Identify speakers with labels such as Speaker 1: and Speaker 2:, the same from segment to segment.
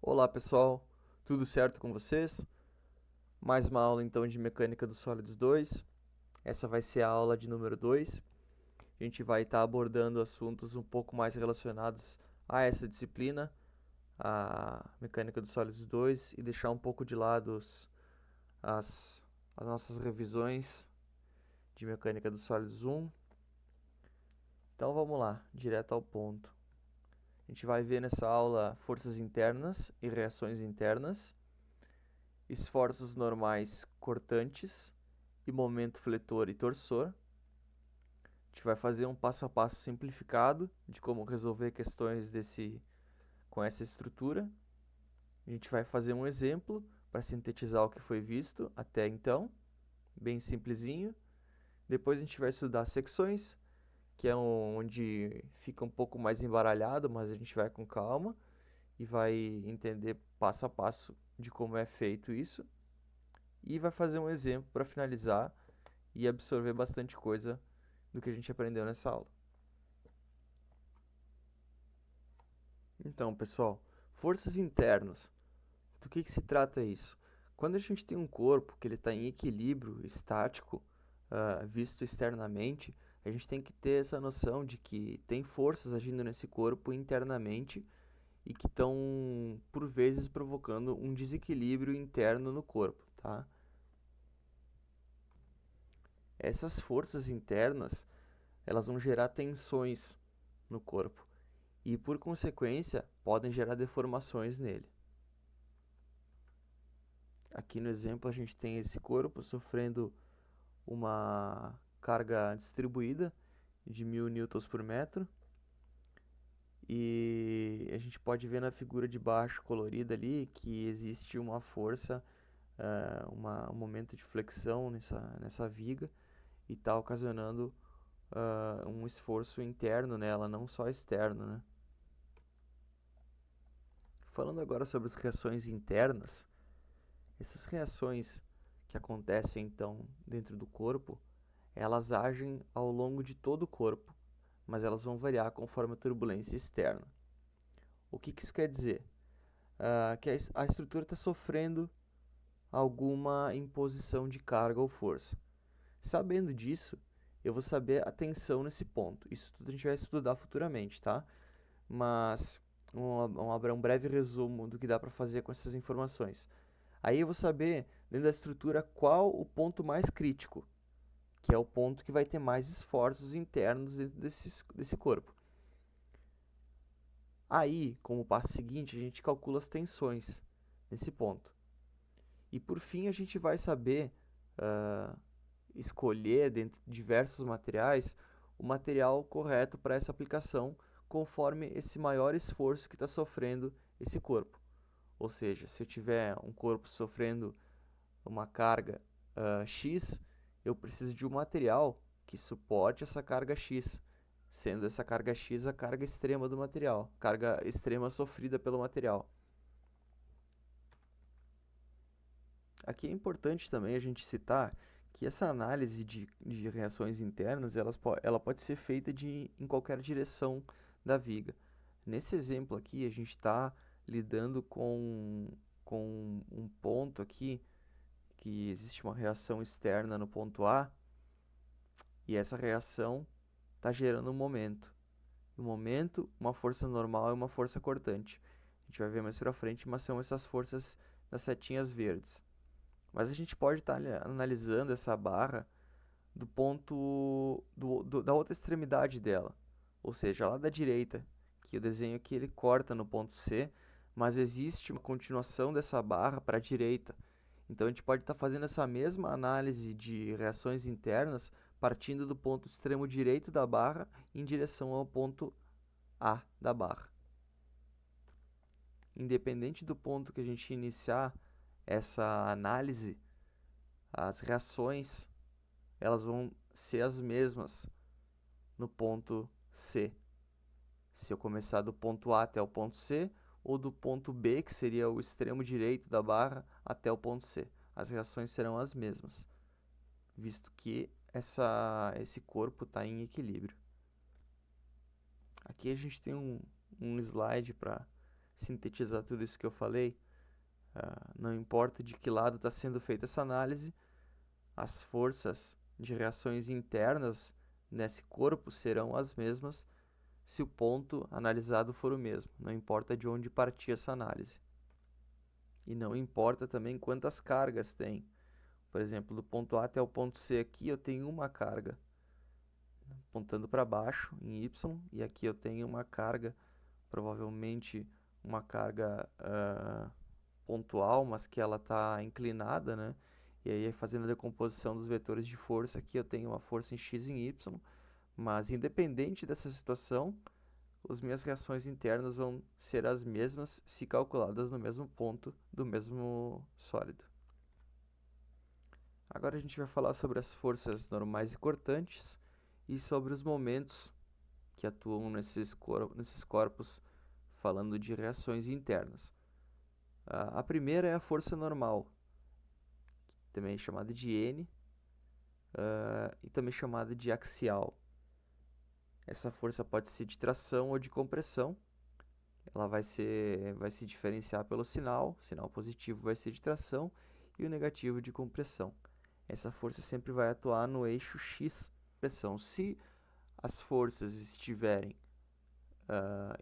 Speaker 1: Olá pessoal, tudo certo com vocês? Mais uma aula então de Mecânica dos Sólidos 2. Essa vai ser a aula de número 2. A gente vai estar abordando assuntos um pouco mais relacionados a essa disciplina, a Mecânica dos Sólidos 2, e deixar um pouco de lado as, as nossas revisões de Mecânica dos Sólidos 1. Então vamos lá, direto ao ponto. A gente vai ver nessa aula forças internas e reações internas, esforços normais cortantes e momento fletor e torsor. A gente vai fazer um passo a passo simplificado de como resolver questões com essa estrutura. A gente vai fazer um exemplo para sintetizar o que foi visto até então, bem simplesinho. Depois a gente vai estudar secções, que é onde fica um pouco mais embaralhado, mas a gente vai com calma e vai entender passo a passo de como é feito isso. E vai fazer um exemplo para finalizar e absorver bastante coisa do que a gente aprendeu nessa aula. Então, pessoal, forças internas. Do que se trata isso? Quando a gente tem um corpo que ele está em equilíbrio estático, visto externamente, a gente tem que ter essa noção de que tem forças agindo nesse corpo internamente e que estão, por vezes, provocando um desequilíbrio interno no corpo, tá? Essas forças internas, elas vão gerar tensões no corpo e, por consequência, podem gerar deformações nele. Aqui no exemplo a gente tem esse corpo sofrendo uma carga distribuída de 1000 newtons por metro e a gente pode ver na figura de baixo colorida ali que existe uma força, um momento de flexão nessa viga e está ocasionando um esforço interno nela, não só externo, né? Falando agora sobre as reações internas, essas reações que acontecem então dentro do corpo, elas agem ao longo de todo o corpo, mas elas vão variar conforme a turbulência externa. O que isso quer dizer? Que a estrutura está sofrendo alguma imposição de carga ou força. Sabendo disso, eu vou saber a tensão nesse ponto. Isso tudo a gente vai estudar futuramente, tá? Mas um breve resumo do que dá para fazer com essas informações. Aí eu vou saber, dentro da estrutura, qual o ponto mais crítico, que é o ponto que vai ter mais esforços internos dentro desse corpo. Aí, como passo seguinte, a gente calcula as tensões nesse ponto. E por fim, a gente vai saber escolher, dentre diversos materiais, o material correto para essa aplicação, conforme esse maior esforço que está sofrendo esse corpo. Ou seja, se eu tiver um corpo sofrendo uma carga X, eu preciso de um material que suporte essa carga X, sendo essa carga X a carga extrema do material, carga extrema sofrida pelo material. Aqui é importante também a gente citar que essa análise de reações internas ela pode ser feita em qualquer direção da viga. Nesse exemplo aqui, a gente está lidando com um ponto aqui que existe uma reação externa no ponto A e essa reação está gerando um momento. Um momento, uma força normal e uma força cortante. A gente vai ver mais para frente, mas são essas forças das setinhas verdes. Mas a gente pode estar analisando essa barra do ponto da outra extremidade dela, ou seja, lá da direita, que o desenho aqui ele corta no ponto C, mas existe uma continuação dessa barra para a direita. Então a gente pode estar fazendo essa mesma análise de reações internas partindo do ponto extremo direito da barra em direção ao ponto A da barra. Independente do ponto que a gente iniciar essa análise, as reações elas vão ser as mesmas no ponto C. Se eu começar do ponto A até o ponto C, ou do ponto B, que seria o extremo direito da barra, até o ponto C. As reações serão as mesmas, visto que esse corpo está em equilíbrio. Aqui a gente tem um slide para sintetizar tudo isso que eu falei, não importa de que lado está sendo feita essa análise, as forças de reações internas nesse corpo serão as mesmas se o ponto analisado for o mesmo, não importa de onde partir essa análise. E não importa também quantas cargas tem. Por exemplo, do ponto A até o ponto C aqui eu tenho uma carga apontando para baixo em Y, e aqui eu tenho uma carga, provavelmente uma carga pontual, mas que ela está inclinada, né? E aí, fazendo a decomposição dos vetores de força, aqui eu tenho uma força em x e em y, mas independente dessa situação, as minhas reações internas vão ser as mesmas se calculadas no mesmo ponto do mesmo sólido. Agora a gente vai falar sobre as forças normais e cortantes e sobre os momentos que atuam nesses corpos, falando de reações internas. A primeira é a força normal, também chamada de N, e também chamada de axial. Essa força pode ser de tração ou de compressão. Ela vai se diferenciar pelo sinal. O sinal positivo vai ser de tração e o negativo de compressão. Essa força sempre vai atuar no eixo X pressão. Se as forças estiverem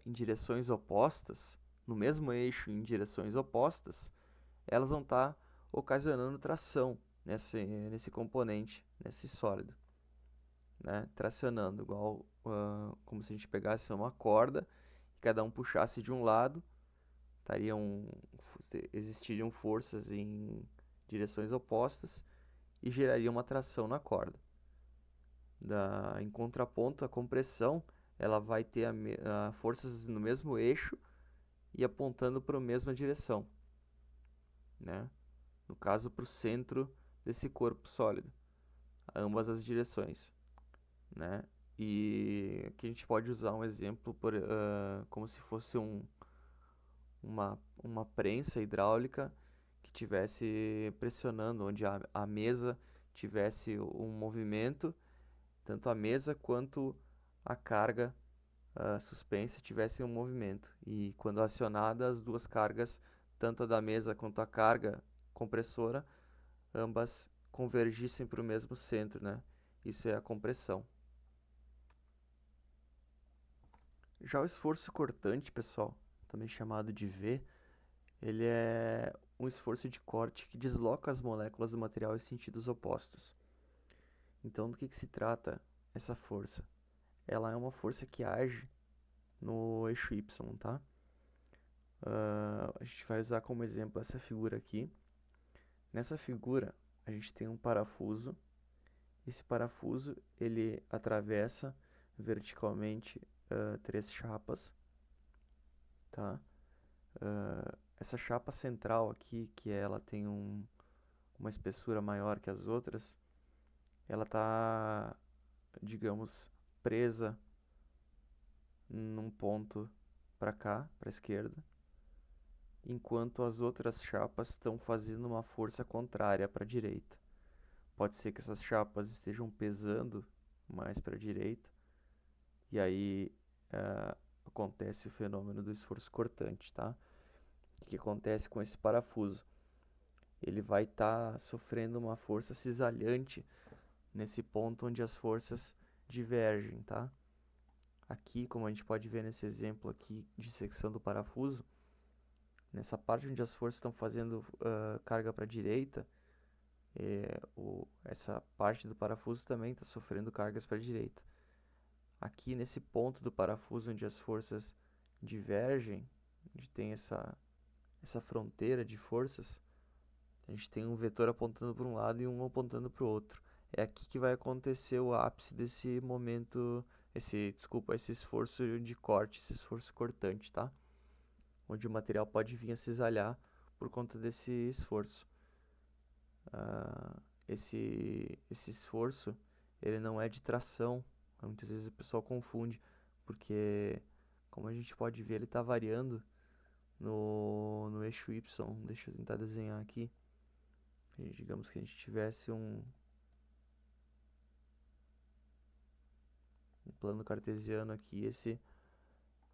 Speaker 1: em direções opostas, no mesmo eixo em direções opostas, elas vão estar ocasionando tração nesse componente, nesse sólido, né? Tracionando, igual como se a gente pegasse uma corda e cada um puxasse de um lado, existiriam forças em direções opostas e geraria uma tração na corda. Em contraponto, a compressão ela vai ter forças no mesmo eixo e apontando para a mesma direção, né? No caso, para o centro desse corpo sólido, ambas as direções, né? E aqui a gente pode usar um exemplo como se fosse uma prensa hidráulica que estivesse pressionando, onde a mesa tivesse um movimento, tanto a mesa quanto a carga suspensa tivessem um movimento. E quando acionada, as duas cargas, tanto a da mesa quanto a carga compressora, ambas convergissem para o mesmo centro, né? Isso é a compressão. Já o esforço cortante, pessoal, também chamado de V, ele é um esforço de corte que desloca as moléculas do material em sentidos opostos. Então, do que se trata essa força? Ela é uma força que age no eixo Y, tá? A gente vai usar como exemplo essa figura aqui. Nessa figura, a gente tem um parafuso. Esse parafuso, ele atravessa verticalmente 3 chapas, tá? Essa chapa central aqui, que ela tem uma espessura maior que as outras, ela está, digamos, presa num ponto para cá, para a esquerda, enquanto as outras chapas estão fazendo uma força contrária para a direita. Pode ser que essas chapas estejam pesando mais para a direita, e aí acontece o fenômeno do esforço cortante, tá? O que acontece com esse parafuso? Ele vai estar sofrendo uma força cisalhante nesse ponto onde as forças divergem, tá? Aqui, como a gente pode ver nesse exemplo aqui de secção do parafuso, nessa parte onde as forças estão fazendo carga para a direita, essa parte do parafuso também está sofrendo cargas para a direita. Aqui nesse ponto do parafuso onde as forças divergem, onde tem essa fronteira de forças, a gente tem um vetor apontando para um lado e um apontando para o outro. É aqui que vai acontecer o ápice desse momento, esse esforço de corte, esse esforço cortante, tá? Onde o material pode vir a cisalhar por conta desse esforço. Esse esforço, ele não é de tração. Muitas vezes o pessoal confunde, porque como a gente pode ver, ele está variando no eixo Y. Deixa eu tentar desenhar aqui. Digamos que a gente tivesse um plano cartesiano aqui, esse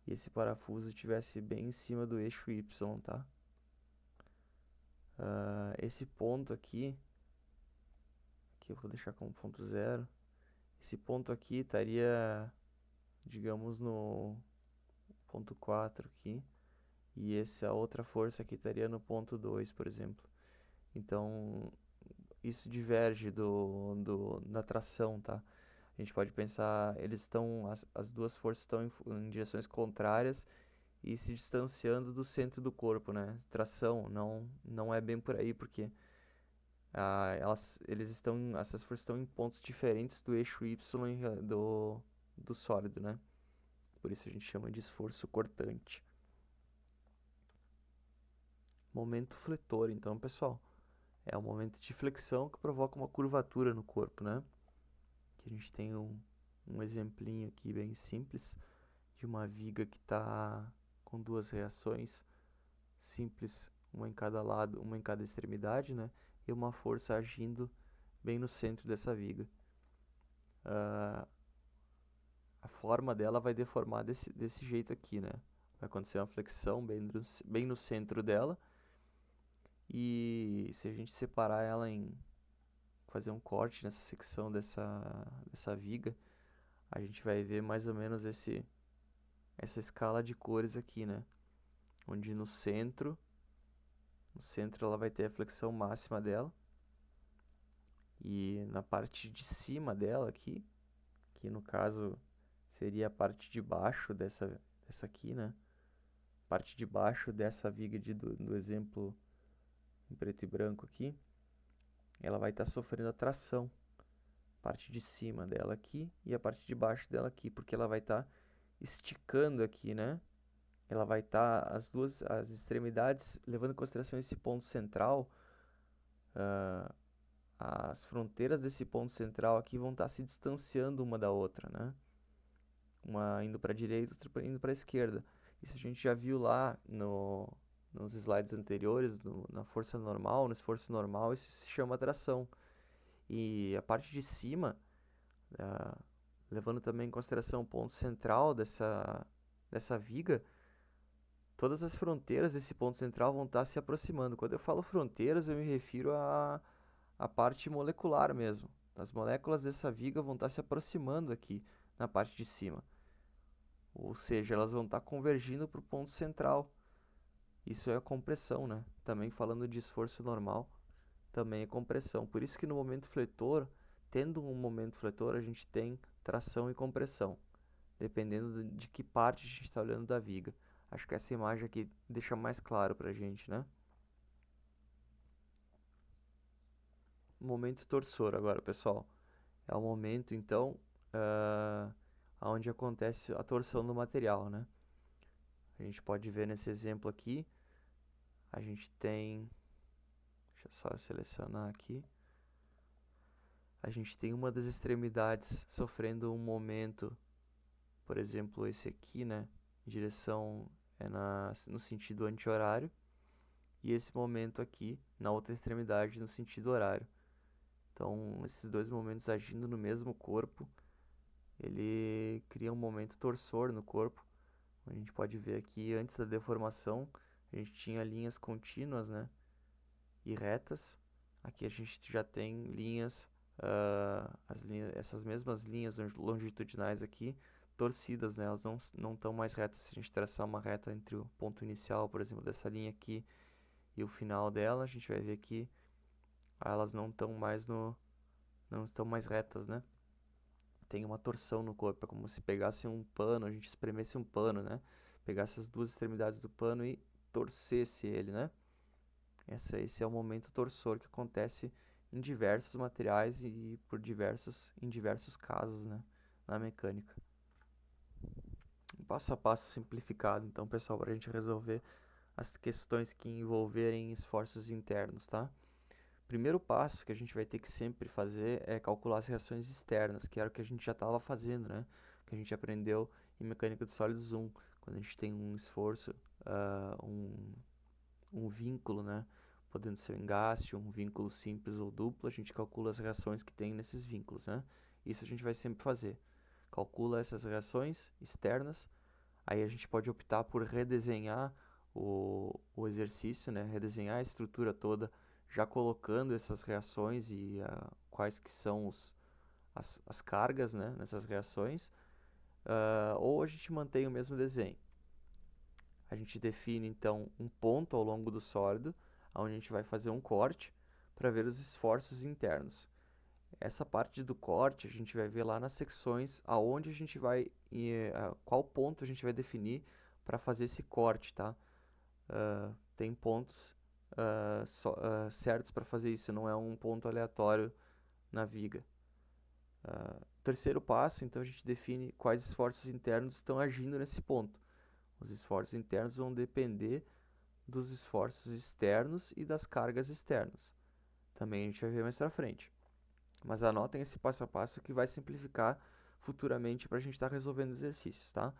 Speaker 1: e esse parafuso estivesse bem em cima do eixo Y, tá? Esse ponto aqui eu vou deixar como ponto 0. Esse ponto aqui estaria, digamos, no ponto 4 aqui. E essa outra força aqui estaria no ponto 2, por exemplo. Então, isso diverge da tração, tá? A gente pode pensar, as duas forças estão em direções contrárias e se distanciando do centro do corpo, né? Tração não é bem por aí, porque essas forças estão em pontos diferentes do eixo Y do sólido, né? Por isso a gente chama de esforço cortante. Momento fletor, então, pessoal, é o momento de flexão que provoca uma curvatura no corpo, né? Aqui a gente tem um exemplinho aqui bem simples de uma viga que está com duas reações simples, uma em cada lado, uma em cada extremidade, né? E uma força agindo bem no centro dessa viga. A forma dela vai deformar desse jeito aqui, né? Vai acontecer uma flexão bem no centro dela. E se a gente separar ela fazer um corte nessa secção dessa viga, a gente vai ver mais ou menos essa escala de cores aqui, né? Onde no centro ela vai ter a flexão máxima dela. E na parte de cima dela aqui, que no caso seria a parte de baixo dessa aqui, né? Parte de baixo dessa viga do exemplo em preto e branco aqui, ela vai estar sofrendo a tração. Parte de cima dela aqui e a parte de baixo dela aqui, porque ela vai estar esticando aqui, né? Ela vai estar as extremidades, levando em consideração esse ponto central, as fronteiras desse ponto central aqui vão estar se distanciando uma da outra, né? Uma indo para a direita, outra indo para a esquerda. Isso a gente já viu lá nos slides anteriores, na força normal, no esforço normal, isso se chama tração. E a parte de cima, levando também em consideração o ponto central dessa viga, todas as fronteiras desse ponto central vão estar se aproximando. Quando eu falo fronteiras, eu me refiro à parte molecular mesmo. As moléculas dessa viga vão estar se aproximando aqui na parte de cima. Ou seja, elas vão estar convergindo para o ponto central. Isso é a compressão, né? Também falando de esforço normal, também é compressão. Por isso que no momento fletor, tendo um momento fletor, a gente tem tração e compressão, dependendo de que parte a gente está olhando da viga. Acho que essa imagem aqui deixa mais claro para a gente, né? Momento torsor agora, pessoal. É o momento, então, onde acontece a torção do material, né? A gente pode ver nesse exemplo aqui, a gente tem... Deixa eu só selecionar aqui. A gente tem uma das extremidades sofrendo um momento, por exemplo, esse aqui, né? Em direção no sentido anti-horário. E esse momento aqui, na outra extremidade, no sentido horário. Então, esses dois momentos agindo no mesmo corpo, ele cria um momento torsor no corpo. A gente pode ver aqui, antes da deformação, a gente tinha linhas contínuas, né? E retas. Aqui a gente já tem linhas, essas mesmas linhas longitudinais aqui, torcidas, né? Elas não estão mais retas. Se a gente traçar uma reta entre o ponto inicial, por exemplo, dessa linha aqui e o final dela, a gente vai ver que elas não estão mais retas, né? Tem uma torção no corpo, é como se pegasse um pano, a gente espremesse um pano, né? Pegasse as duas extremidades do pano e torcesse ele, né? Esse é o momento torsor que acontece em diversos materiais e em diversos casos, né? Na mecânica. Passo a passo simplificado, então, pessoal, para a gente resolver as questões que envolverem esforços internos, tá? Primeiro passo que a gente vai ter que sempre fazer é calcular as reações externas, que era o que a gente já estava fazendo, né? Que a gente aprendeu em mecânica dos sólidos 1, quando a gente tem um esforço, um vínculo, né? Podendo ser um engaste, um vínculo simples ou duplo, a gente calcula as reações que tem nesses vínculos, né? Isso a gente vai sempre fazer. Calcula essas reações externas, Aí a gente pode optar por redesenhar o exercício, né? Redesenhar a estrutura toda, já colocando essas reações e quais que são as cargas, né, nessas reações, ou a gente mantém o mesmo desenho. A gente define então um ponto ao longo do sólido, onde a gente vai fazer um corte para ver os esforços internos. Essa parte do corte a gente vai ver lá nas secções aonde a gente vai, qual ponto a gente vai definir para fazer esse corte, tá? Tem pontos certos para fazer isso, não é um ponto aleatório na viga. Terceiro passo, então a gente define quais esforços internos estão agindo nesse ponto. Os esforços internos vão depender dos esforços externos e das cargas externas. Também a gente vai ver mais pra frente. Mas anotem esse passo a passo que vai simplificar futuramente para a gente estar resolvendo exercícios, tá?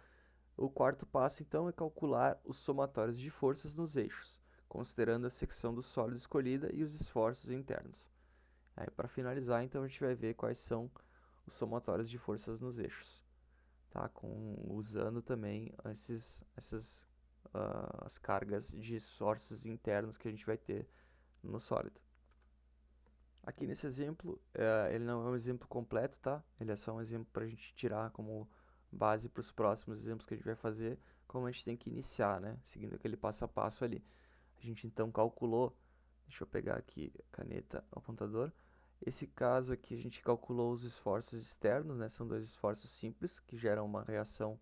Speaker 1: O quarto passo, então, é calcular os somatórios de forças nos eixos, considerando a secção do sólido escolhida e os esforços internos. Aí, para finalizar, então, a gente vai ver quais são os somatórios de forças nos eixos, tá? Usando também as cargas de esforços internos que a gente vai ter no sólido. Aqui nesse exemplo, ele não é um exemplo completo, tá? Ele é só um exemplo para a gente tirar como base para os próximos exemplos que a gente vai fazer, como a gente tem que iniciar, né? Seguindo aquele passo a passo ali. A gente então calculou, deixa eu pegar aqui a caneta, o apontador. Esse caso aqui a gente calculou os esforços externos, né? São dois esforços simples que geram uma reação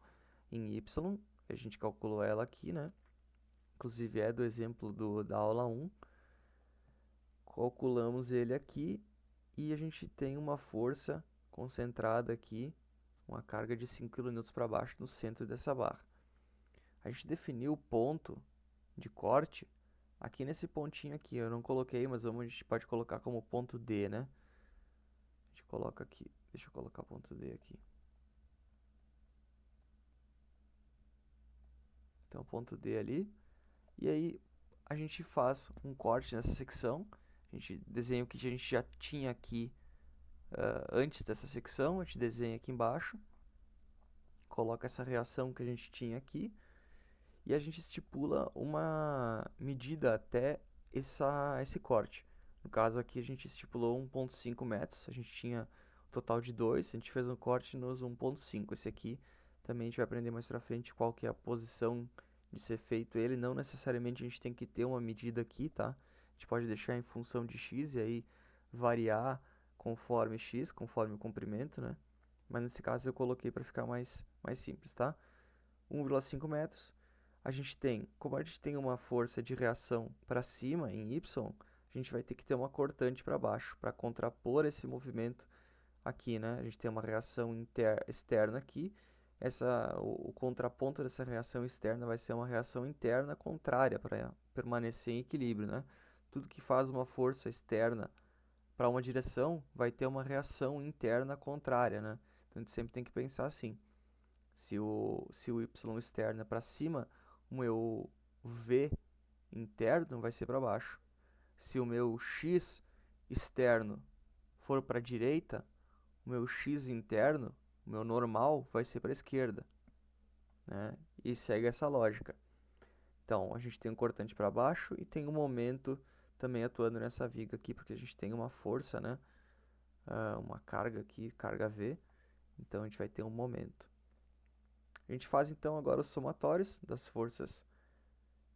Speaker 1: em Y. A gente calculou ela aqui, né? Inclusive é do exemplo da aula 1. Calculamos ele aqui e a gente tem uma força concentrada aqui, uma carga de 5 kN para baixo no centro dessa barra. A gente definiu o ponto de corte aqui nesse pontinho aqui. Eu não coloquei, mas a gente pode colocar como ponto D, né? A gente coloca aqui. Deixa eu colocar ponto D aqui. Então, ponto D ali. E aí, a gente faz um corte nessa secção. A gente desenha o que a gente já tinha aqui antes dessa secção. A gente desenha aqui embaixo. Coloca essa reação que a gente tinha aqui. E a gente estipula uma medida até esse corte. No caso aqui a gente estipulou 1,5 metros, a gente tinha um total de 2, a gente fez um corte nos 1,5. Esse aqui também a gente vai aprender mais pra frente qual que é a posição de ser feito ele. Não necessariamente a gente tem que ter uma medida aqui, tá? A gente pode deixar em função de x e aí variar conforme x, conforme o comprimento, né? Mas nesse caso eu coloquei para ficar mais simples, tá? 1,5 metros. A gente tem, como a gente tem uma força de reação para cima em y, a gente vai ter que ter uma cortante para baixo para contrapor esse movimento aqui, né? A gente tem uma reação externa aqui. O contraponto dessa reação externa vai ser uma reação interna contrária para permanecer em equilíbrio, né? Tudo que faz uma força externa para uma direção vai ter uma reação interna contrária, né? Então a gente sempre tem que pensar assim. Se o y externo é para cima, o meu v interno vai ser para baixo. Se o meu x externo for para a direita, o meu x interno, o meu normal, vai ser para a esquerda, né? E segue essa lógica. Então, a gente tem um cortante para baixo e tem um momento também atuando nessa viga aqui, porque a gente tem uma força, né? Uma carga aqui, carga V. Então, a gente vai ter um momento. A gente faz então agora os somatórios das forças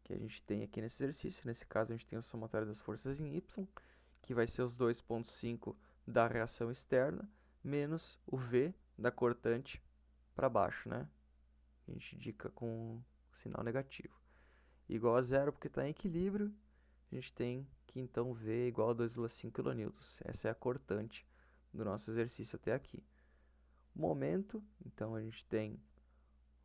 Speaker 1: que a gente tem aqui nesse exercício. Nesse caso, a gente tem o somatório das forças em Y, que vai ser os 2,5 da reação externa, menos o V da cortante para baixo, né? A gente indica com o sinal negativo. Igual a zero, porque está em equilíbrio, a gente tem que então V igual a 2,5 kN. Essa é a cortante do nosso exercício até aqui. Momento, então a gente tem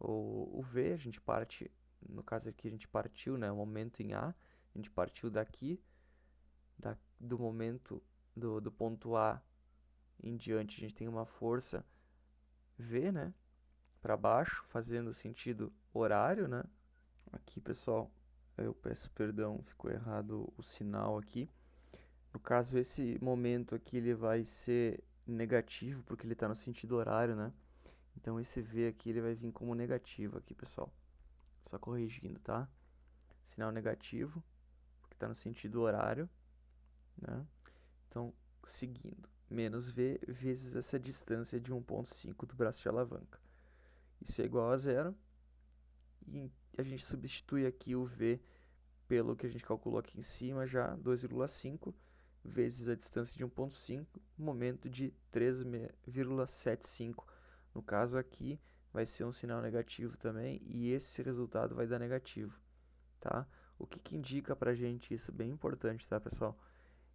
Speaker 1: o V, a gente parte, no caso aqui a gente partiu, né, o momento em A, a gente partiu daqui, do momento do ponto A em diante, a gente tem uma força V, né, para baixo, fazendo sentido horário, né. Aqui, pessoal, eu peço perdão, ficou errado o sinal aqui. No caso, esse momento aqui ele vai ser negativo, porque ele está no sentido horário, né. Então, esse V aqui ele vai vir como negativo aqui, pessoal. Só corrigindo, tá? Sinal negativo, porque está no sentido horário, né? Então, seguindo, menos V vezes essa distância de 1,5 do braço de alavanca. Isso é igual a zero. E a gente substitui aqui o V pelo que a gente calculou aqui em cima já, 2,5 vezes a distância de 1,5, momento de 3,75. No caso aqui, vai ser um sinal negativo também, e esse resultado vai dar negativo, tá? O que indica pra gente isso, bem importante, tá, pessoal?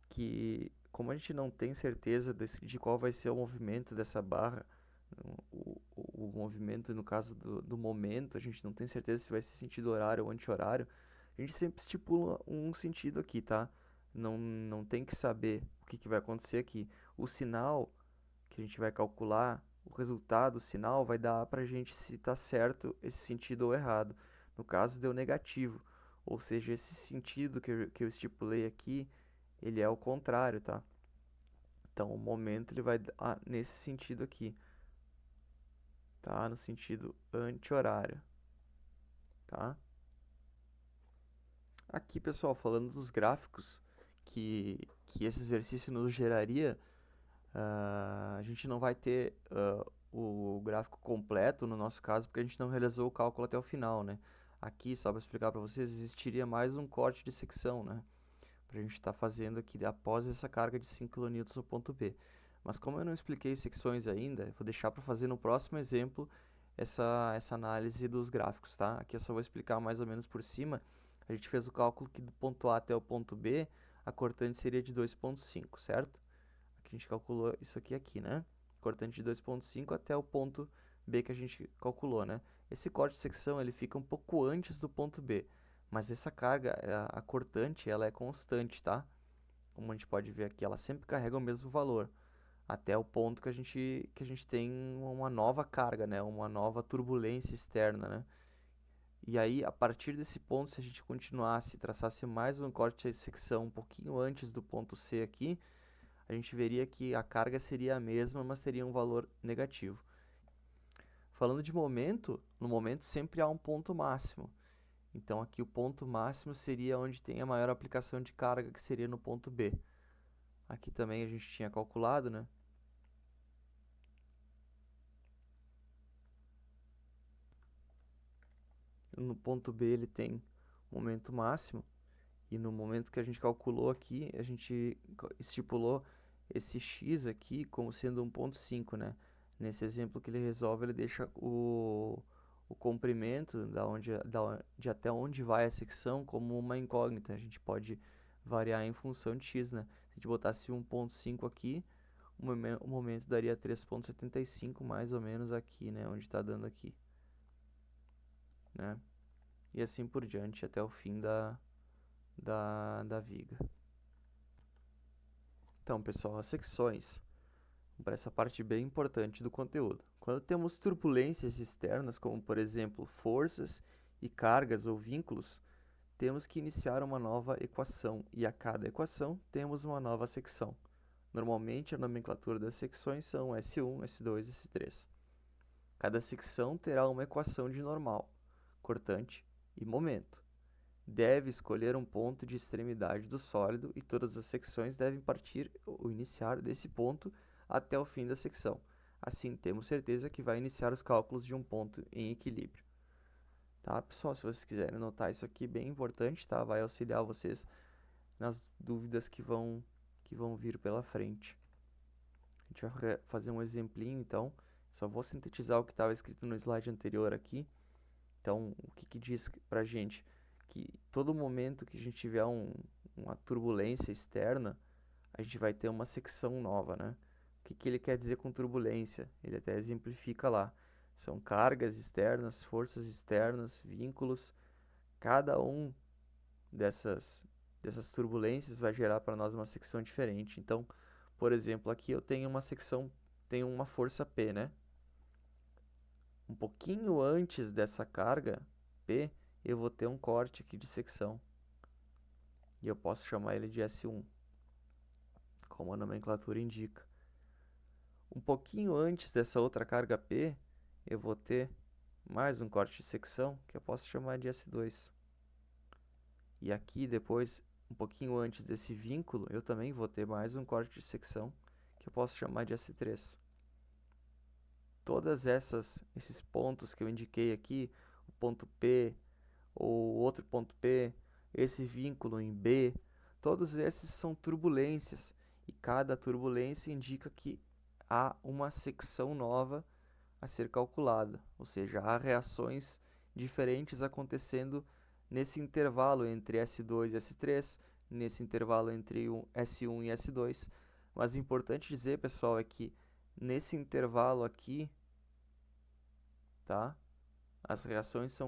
Speaker 1: Que como a gente não tem certeza de qual vai ser o movimento dessa barra, o movimento no caso do momento, a gente não tem certeza se vai ser sentido horário ou anti-horário, a gente sempre estipula um sentido aqui, tá? Não tem que saber o que vai acontecer aqui. O sinal que a gente vai calcular, o resultado, o sinal, vai dar pra gente se está certo esse sentido ou errado. No caso, deu negativo. Ou seja, esse sentido que eu estipulei aqui, ele é o contrário, tá? Então, o momento ele vai nesse sentido aqui, tá? No sentido anti-horário, tá? Aqui, pessoal, falando dos gráficos que esse exercício nos geraria, a gente não vai ter o gráfico completo no nosso caso, porque a gente não realizou o cálculo até o final, né? Aqui, só para explicar para vocês, existiria mais um corte de secção, né? Para a gente estar fazendo aqui após essa carga de 5 kN no ponto B. Mas como eu não expliquei secções ainda, eu vou deixar para fazer no próximo exemplo essa análise dos gráficos, tá? Aqui eu só vou explicar mais ou menos por cima. A gente fez o cálculo que do ponto A até o ponto B, a cortante seria de 2,5, certo? Aqui a gente calculou isso aqui, né? Cortante de 2,5 até o ponto B que a gente calculou, né? Esse corte de secção ele fica um pouco antes do ponto B, mas essa carga, a cortante, ela é constante, tá? Como a gente pode ver aqui, ela sempre carrega o mesmo valor, até o ponto que a gente tem uma nova carga, né? Uma nova turbulência externa, né? E aí, a partir desse ponto, se a gente continuasse, traçasse mais um corte de secção um pouquinho antes do ponto C aqui, a gente veria que a carga seria a mesma, mas teria um valor negativo. Falando de momento, no momento sempre há um ponto máximo. Então aqui o ponto máximo seria onde tem a maior aplicação de carga, que seria no ponto B. Aqui também a gente tinha calculado, né? No ponto B ele tem momento máximo, e no momento que a gente calculou aqui, a gente estipulou esse x aqui como sendo 1,5, né? Nesse exemplo que ele resolve, ele deixa o comprimento de até onde vai a secção como uma incógnita. A gente pode variar em função de x, né? Se a gente botasse 1,5 aqui, o momento daria 3,75 mais ou menos aqui, né? Onde está dando aqui, né? E assim por diante até o fim da viga. Então, pessoal, as secções, para essa parte bem importante do conteúdo. Quando temos turbulências externas, como por exemplo forças e cargas ou vínculos, temos que iniciar uma nova equação, e a cada equação temos uma nova secção. Normalmente a nomenclatura das secções são S1, S2 e S3. Cada secção terá uma equação de normal, cortante e momento. Deve escolher um ponto de extremidade do sólido e todas as secções devem partir ou iniciar desse ponto até o fim da secção. Assim, temos certeza que vai iniciar os cálculos de um ponto em equilíbrio. Tá, pessoal? Se vocês quiserem anotar isso aqui, bem importante, tá? Vai auxiliar vocês nas dúvidas que vão vir pela frente. A gente vai fazer um exemplinho, então. Só vou sintetizar o que estava escrito no slide anterior aqui. Então, o que diz pra gente? Que todo momento que a gente tiver uma turbulência externa, a gente vai ter uma secção nova, né? O que ele quer dizer com turbulência? Ele até exemplifica lá. São cargas externas, forças externas, vínculos. Cada um dessas turbulências vai gerar para nós uma secção diferente. Então, por exemplo, aqui eu tenho uma secção, tenho uma força P, né? Um pouquinho antes dessa carga P, eu vou ter um corte aqui de secção. E eu posso chamar ele de S1, como a nomenclatura indica. Um pouquinho antes dessa outra carga P, eu vou ter mais um corte de secção, que eu posso chamar de S2. E aqui depois, um pouquinho antes desse vínculo, eu também vou ter mais um corte de secção, que eu posso chamar de S3. Todas esses pontos que eu indiquei aqui, o ponto P, ou outro ponto P, esse vínculo em B, todos esses são turbulências, e cada turbulência indica que há uma secção nova a ser calculada, ou seja, há reações diferentes acontecendo nesse intervalo entre S2 e S3, nesse intervalo entre S1 e S2. Mas o importante dizer, pessoal, é que nesse intervalo aqui, tá? As reações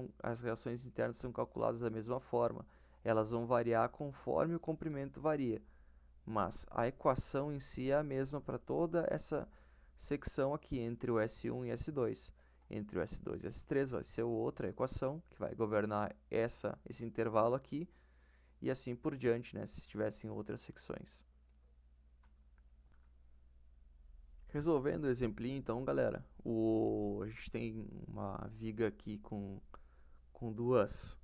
Speaker 1: internas são calculadas da mesma forma. Elas vão variar conforme o comprimento varia, mas a equação em si é a mesma para toda essa secção aqui entre o S1 e S2. Entre o S2 e S3 vai ser outra equação que vai governar esse intervalo aqui e assim por diante, né, se tivessem outras secções. Resolvendo o exemplinho, então, galera, a gente tem uma viga aqui com dois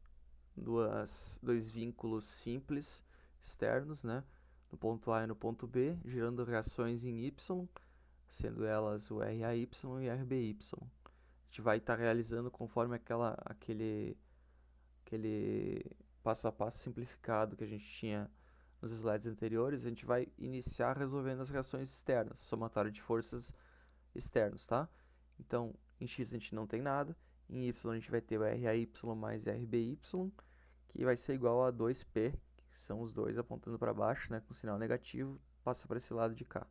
Speaker 1: vínculos simples externos, né, no ponto A e no ponto B, gerando reações em Y, sendo elas o RAY e RBY. A gente vai estar realizando conforme aquele passo a passo simplificado que a gente tinha nos slides anteriores. A gente vai iniciar resolvendo as reações externas, somatório de forças externos, tá? Então, em X a gente não tem nada, em Y a gente vai ter o RAY mais RBY, que vai ser igual a 2P, que são os dois apontando para baixo, né, com sinal negativo, passa para esse lado de cá.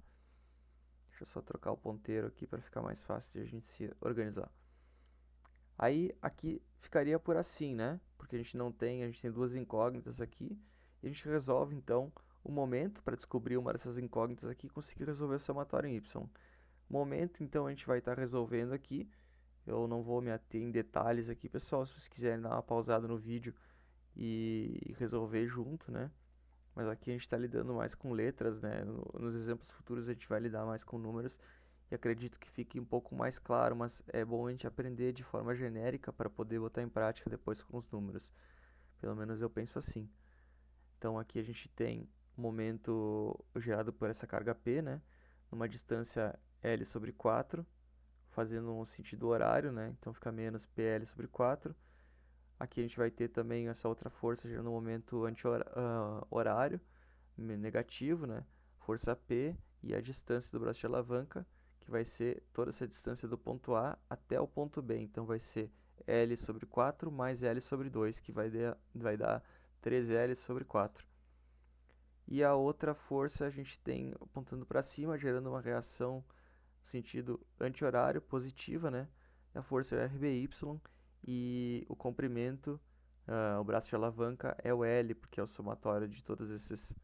Speaker 1: Deixa eu só trocar o ponteiro aqui para ficar mais fácil de a gente se organizar. Aí aqui ficaria por assim, né? Porque a gente tem duas incógnitas aqui, e a gente resolve então o momento para descobrir uma dessas incógnitas aqui e conseguir resolver o somatório em Y. Momento, então, a gente vai estar resolvendo aqui. Eu não vou me ater em detalhes aqui, pessoal, se vocês quiserem dar uma pausada no vídeo e resolver junto, né? Mas aqui a gente está lidando mais com letras, né? Nos exemplos futuros a gente vai lidar mais com números e acredito que fique um pouco mais claro, mas é bom a gente aprender de forma genérica para poder botar em prática depois com os números. Pelo menos eu penso assim. Então aqui a gente tem um momento gerado por essa carga P, né? Numa distância L sobre 4, fazendo um sentido horário, né? Então fica menos PL sobre 4. Aqui a gente vai ter também essa outra força gerando um momento anti-horário, negativo, né? Força P e a distância do braço de alavanca, que vai ser toda essa distância do ponto A até o ponto B. Então vai ser L sobre 4 mais L sobre 2, que vai dar 3L sobre 4. E a outra força a gente tem apontando para cima, gerando uma reação no sentido anti-horário positiva, né? A força é o RBY e o comprimento, o braço de alavanca é o L, porque é o somatório de todos esses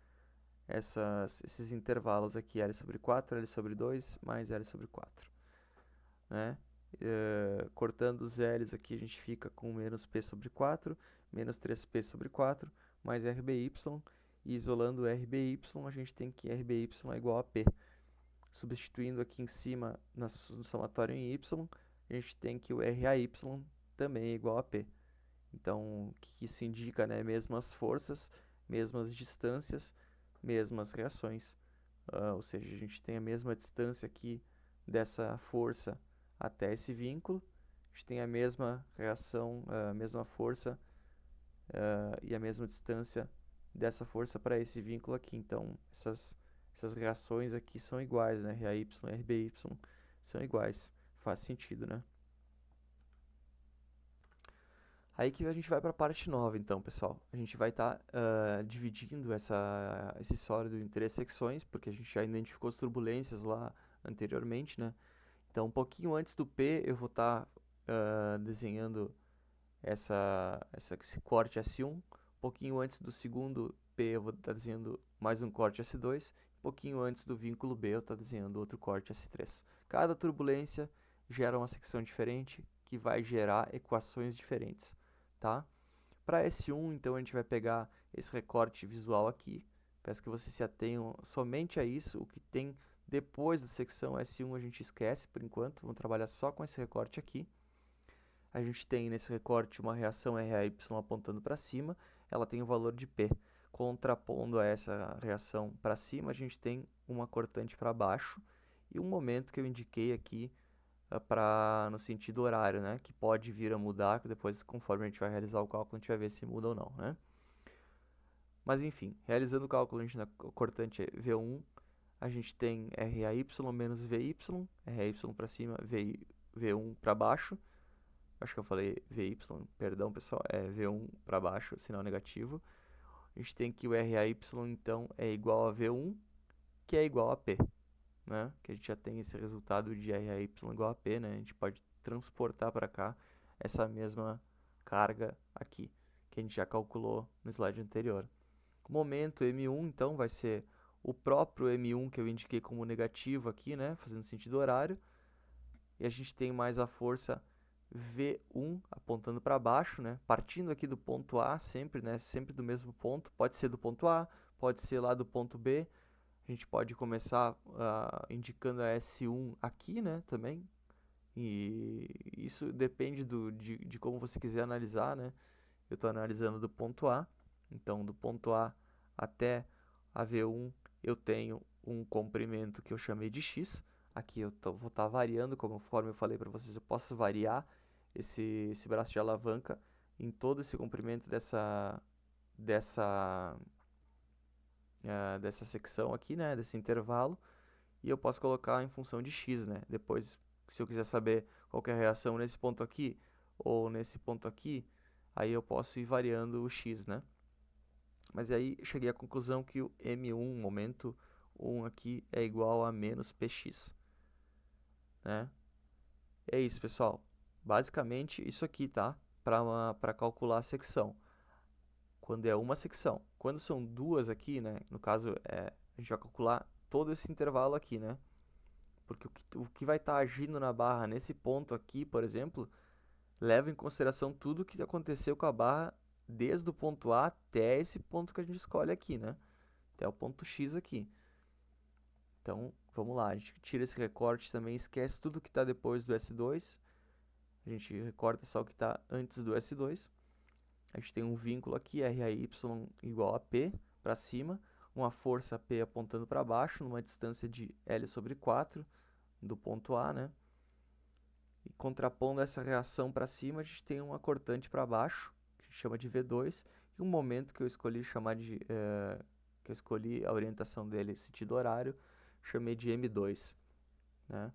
Speaker 1: intervalos aqui, L sobre 4, L sobre 2, mais L sobre 4. Né? Cortando os L's aqui, a gente fica com menos P sobre 4, menos 3P sobre 4, mais RBY, e isolando o RBY, a gente tem que RBY é igual a P. Substituindo aqui em cima no somatório em Y, a gente tem que o RAY também é igual a P. Então, o que isso indica, né? Mesmas forças, mesmas distâncias, mesmas reações. Ou seja, a gente tem a mesma distância aqui dessa força até esse vínculo, a gente tem a mesma reação, a mesma força e a mesma distância dessa força para esse vínculo aqui. Então, essas reações aqui são iguais, né? RAY e RBY são iguais. Faz sentido, né? Aí que a gente vai para a parte nova, então, pessoal. A gente vai estar dividindo esse sólido em 3 secções, porque a gente já identificou as turbulências lá anteriormente, né? Então, um pouquinho antes do P, eu vou estar desenhando esse corte S1. Um pouquinho antes do segundo P, eu vou estar desenhando mais um corte S2. Um pouquinho antes do vínculo B, eu estou desenhando outro corte S3. Cada turbulência gera uma secção diferente, que vai gerar equações diferentes, tá? Para S1, então, a gente vai pegar esse recorte visual aqui. Peço que vocês se atenham somente a isso. O que tem depois da secção S1 a gente esquece por enquanto. Vamos trabalhar só com esse recorte aqui. a gente tem nesse recorte uma reação RAY apontando para cima, ela tem o valor de P. Contrapondo a essa reação para cima, a gente tem uma cortante para baixo e um momento que eu indiquei aqui no sentido horário, né? Que pode vir a mudar, depois conforme a gente vai realizar o cálculo, a gente vai ver se muda ou não, né? Mas enfim, realizando o cálculo, a gente na cortante V1, a gente tem RAY menos VY, RAY para cima, V1 para baixo. Acho que eu falei VY, perdão pessoal, é V1 para baixo, sinal negativo. A gente tem que o RAY então é igual a V1, que é igual a P, né? Que a gente já tem esse resultado de RAY igual a P, né? A gente pode transportar para cá essa mesma carga aqui, que a gente já calculou no slide anterior. O momento M1 então vai ser o próprio M1 que eu indiquei como negativo aqui, né? Fazendo sentido horário. E a gente tem mais a força V1 apontando para baixo, né? Partindo aqui do ponto A sempre, né? Sempre do mesmo ponto. Pode ser do ponto A, pode ser lá do ponto B. A gente pode começar indicando a S1 aqui, né? Também. E isso depende de como você quiser analisar, né? Eu estou analisando do ponto A. Então, do ponto A até a V1, eu tenho um comprimento que eu chamei de X. Aqui eu vou estar variando, conforme eu falei para vocês, eu posso variar esse braço de alavanca em todo esse comprimento dessa secção aqui, né, desse intervalo, e eu posso colocar em função de X, né. Depois, se eu quiser saber qual que é a reação nesse ponto aqui ou nesse ponto aqui, aí eu posso ir variando o X, né. Mas aí cheguei à conclusão que o M1, momento 1 aqui, é igual a menos Px, né? É isso, pessoal. Basicamente, isso aqui, tá? Para calcular a secção. Quando é uma secção. Quando são duas aqui, né? No caso, a gente vai calcular todo esse intervalo aqui, né? Porque o que vai estar agindo na barra nesse ponto aqui, por exemplo, leva em consideração tudo o que aconteceu com a barra desde o ponto A até esse ponto que a gente escolhe aqui, né? Até o ponto X aqui. Então, vamos lá, a gente tira esse recorte também, esquece tudo que está depois do S2. A gente recorta só o que está antes do S2. A gente tem um vínculo aqui, RAY igual a P para cima, uma força P apontando para baixo, numa distância de L sobre 4 do ponto A, né? E contrapondo essa reação para cima, a gente tem uma cortante para baixo, que a gente chama de V2, e um momento que eu escolhi chamar que eu escolhi a orientação dele, sentido horário, chamei de M2, né?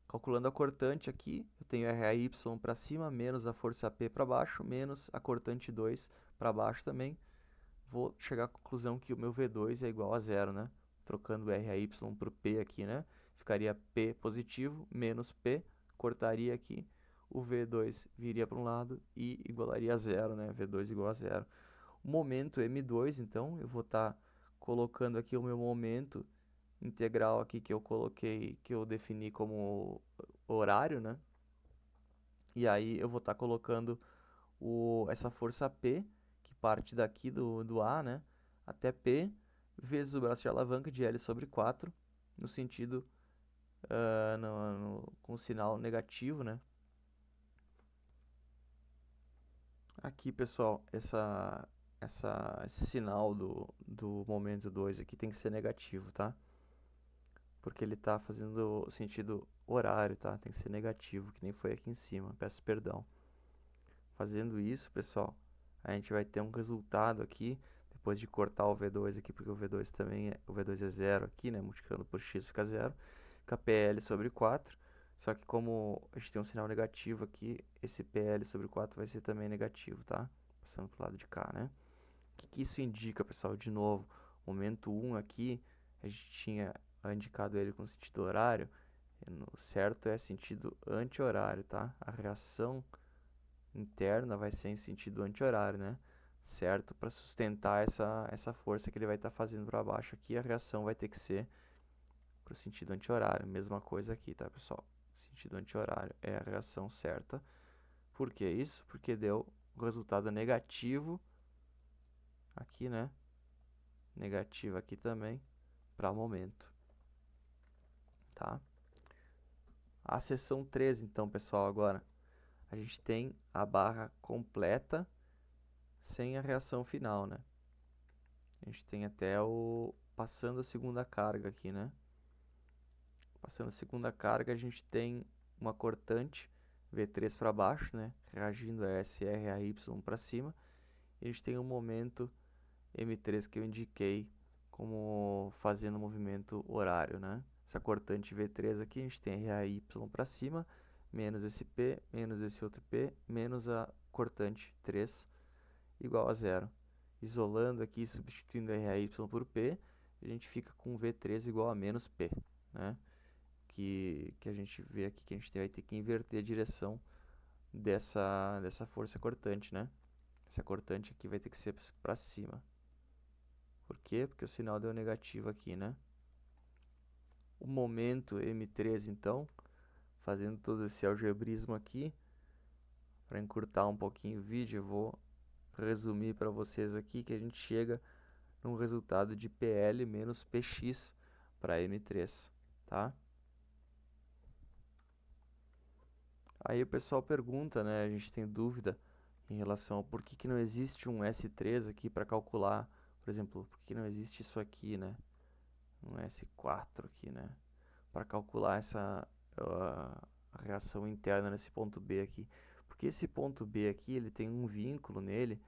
Speaker 1: Calculando a cortante aqui, eu tenho RAY para cima, menos a força P para baixo, menos a cortante 2 para baixo também. Vou chegar à conclusão que o meu V2 é igual a zero, né? Trocando o RAY por P aqui, né? Ficaria P positivo, menos P, cortaria aqui, o V2 viria para um lado e igualaria a zero, né? V2 igual a zero. O momento M2, então, eu vou estar colocando aqui o meu momento integral aqui que eu coloquei, que eu defini como horário, né? E aí eu vou estar colocando essa força P, que parte daqui do A, né? Até P, vezes o braço de alavanca de L sobre 4, no sentido, com sinal negativo, né? Aqui, pessoal, esse sinal do momento 2 aqui tem que ser negativo, tá? Porque ele está fazendo sentido horário, tá? Tem que ser negativo, que nem foi aqui em cima. Peço perdão. Fazendo isso, pessoal, a gente vai ter um resultado aqui, depois de cortar o V2 aqui, porque o V2 o V2 é zero aqui, né? Multiplicando por x fica zero. Fica PL sobre 4. Só que como a gente tem um sinal negativo aqui, esse PL sobre 4 vai ser também negativo, tá? Passando pro lado de cá, né? O que isso indica, pessoal? De novo, momento 1 aqui, a gente tinha indicado ele com sentido horário, o certo é sentido anti-horário, tá? A reação interna vai ser em sentido anti-horário, né? Certo? Para sustentar essa força que ele vai estar fazendo para baixo aqui, a reação vai ter que ser para o sentido anti-horário. Mesma coisa aqui, tá, pessoal? Sentido anti-horário é a reação certa. Por que isso? Porque deu o resultado negativo aqui, né? Negativo aqui também para momento, tá? A seção 13, então, pessoal, agora. a gente tem a barra completa sem a reação final, né? A gente tem até o passando a segunda carga aqui, né? Passando a segunda carga, a gente tem uma cortante V3 para baixo, né? Reagindo a SR a Y para cima. E a gente tem um momento M3 que eu indiquei como fazendo movimento horário, né? Essa cortante V3 aqui, a gente tem RAY para cima, menos esse P, menos esse outro P, menos a cortante 3, igual a zero. Isolando aqui, substituindo RAY por P, a gente fica com V3 igual a menos P, né? Que a gente vê aqui que a gente vai ter que inverter a direção dessa força cortante, né? Essa cortante aqui vai ter que ser para cima. Por quê? Porque o sinal deu negativo aqui, né? O momento M3, então, fazendo todo esse algebrismo aqui, para encurtar um pouquinho o vídeo, eu vou resumir para vocês aqui que a gente chega num resultado de PL menos PX para M3, tá? Aí o pessoal pergunta, né? A gente tem dúvida em relação ao por que não existe um S3 aqui para calcular, por exemplo, por que não existe isso aqui, né? Um S4 aqui, né? Para calcular essa a reação interna nesse ponto B aqui. Porque esse ponto B aqui, ele tem um vínculo nele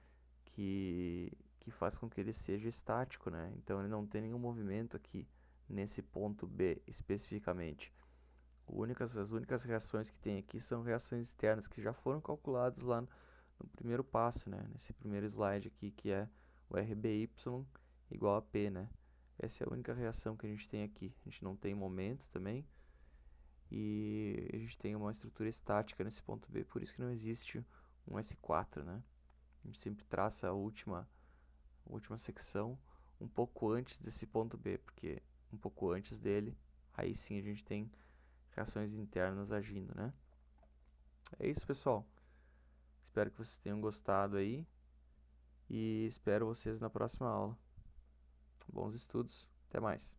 Speaker 1: que faz com que ele seja estático, né? Então ele não tem nenhum movimento aqui nesse ponto B especificamente. As únicas reações que tem aqui são reações externas que já foram calculadas lá no primeiro passo, né? Nesse primeiro slide aqui, que é o RBY igual a P, né? Essa é a única reação que a gente tem aqui. A gente não tem momento também. E a gente tem uma estrutura estática nesse ponto B, por isso que não existe um S4, né? A gente sempre traça a última secção um pouco antes desse ponto B, porque um pouco antes dele, aí sim a gente tem reações internas agindo, né? É isso, pessoal. Espero que vocês tenham gostado aí e espero vocês na próxima aula. Bons estudos. Até mais.